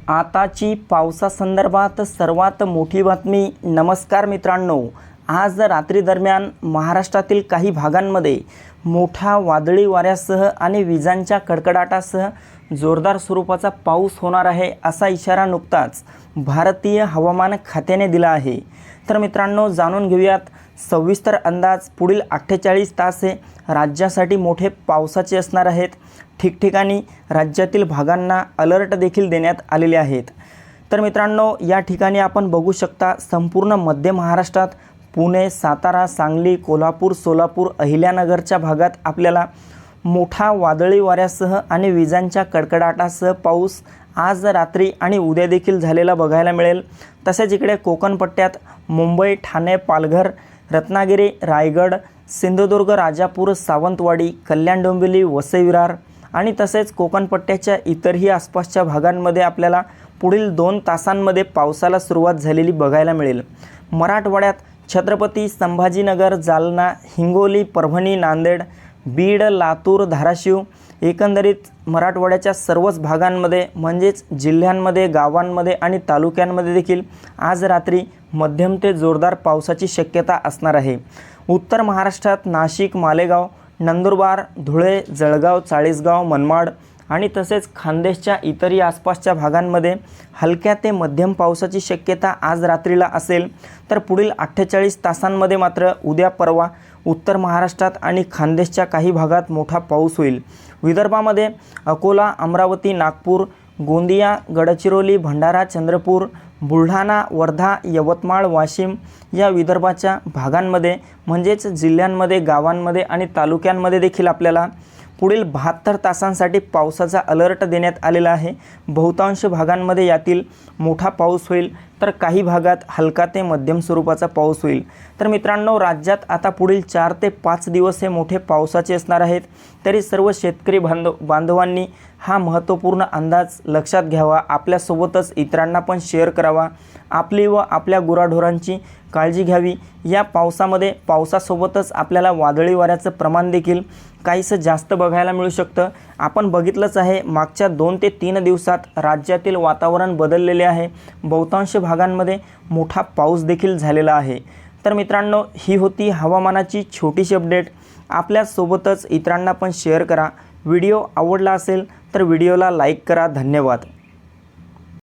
आताची पावसासंदर्भात सर्वात मोठी बातमी। नमस्कार मित्रांनो, आज रात्री दरम्यान महाराष्ट्रातील काही भागांमध्ये मोठा वादळी वाऱ्यासह आणि विजांच्या कडकडाटासह जोरदार स्वरूपाचा पाऊस होणार आहे असा इशारा नुकताच भारतीय हवामान खात्याने दिला आहे। तर मित्रांनो, जाणून घेऊयात सविस्तर अंदाज। पुढील 48 तास हे राज्यासाठी मोठे पावसाचे असणार आहेत। ठिकठिकाणी राज्यातील भागांना अलर्ट देखील देण्यात आलेले आहेत। तर मित्रांनो, या ठिकाणी आपण बघू शकता संपूर्ण मध्य महाराष्ट्रात पुणे, सातारा, सांगली, कोल्हापूर, सोलापूर, अहिल्यानगरच्या भागात आपल्याला मोठा वादळी वाऱ्यासह आणि विजांच्या कडकडाटासह पाऊस आज रात्री आणि उद्या देखील झालेला बघायला मिळेल। तसेच इकडे कोकण पट्ट्यात मुंबई, ठाणे, पालघर, रत्नागिरी, रायगड, सिंधुदुर्ग, राजापूर, सावंतवाडी, कल्याण, डोंबिवली, वसई, विरार आणि तसेच कोकण पट्ट्याच्या इतरही आसपासच्या भागांमध्ये आपल्याला पुढील 2 तासांमध्ये पावसाला सुरुवात झालेली बघायला मिळेल। मराठवाड्यात छत्रपती संभाजीनगर, जालना, हिंगोली, परभणी, नांदेड, बीड, लातूर, धाराशिव, एकंदरीत मराठवाड्याच्या सर्वच भागांमध्ये म्हणजेच जिल्ह्यांमध्ये, गावांमध्ये आणि तालुक्यांमध्ये देखील आज रात्री मध्यम ते जोरदार पावसाची शक्यता असणार आहे। उत्तर महाराष्ट्रात नाशिक, मालेगाव, नंदुरबार, धुळे, जळगाव, चाळीसगाव, मनमाड आणि तसेच खानदेशच्या इतरही आसपासच्या भागांमध्ये हलक्या ते मध्यम पावसाची शक्यता आज रात्रीला असेल। तर पुढील 48 तासांमध्ये मात्र उद्या परवा उत्तर महाराष्ट्रात आणि खानदेशच्या काही भागात मोठा पाऊस होईल। विदर्भामध्ये अकोला, अमरावती, नागपूर, गोंदिया, गडचिरोली, भंडारा, चंद्रपूर, बुलढाणा, वर्धा, यवतमाळ, वाशिम या विदर्भाच्या भागांमध्ये म्हणजेच जिल्ह्यांमध्ये, गावांमध्ये आणि तालुक्यांमध्ये देखील आपल्याला पुढील 72 तासांसाठी पावसाचा अलर्ट देण्यात आलेला आहे। बहुतांश भागांमध्ये यातील मोठा पाऊस होईल, तर काही भागात हलका ते मध्यम स्वरूपाचा पाऊस होईल। तर मित्रांनो, राज्यात आता पुढील 4 ते 5 दिवस हे मोठे पावसाचे असणार आहेत। तरी सर्व शेतकरी बांधवांनी हा महत्त्वपूर्ण अंदाज लक्षात घ्यावा, आपल्यासोबतच इतरांना पण शेअर करावा, आपली व आपल्या गुराढोरांची काळजी घ्यावी। या पावसासोबतच आपल्याला वादळी वाऱ्याचं प्रमाण देखील काहीसं जास्त बघायला मिळू शकतं। आपण बघितलंच आहे, मागच्या 2 ते 3 दिवसात राज्यातील वातावरण बदललेले आहे। बहुतांश भागांमध्ये मोठा पाऊस देखील झालेला आहे। तर मित्रांनो, ही होती हवामानाची छोटीशी अपडेट। आपल्यासोबतच इतरांना पण शेअर करा। व्हिडिओ आवडला असेल तर व्हिडिओला लाईक करा। धन्यवाद।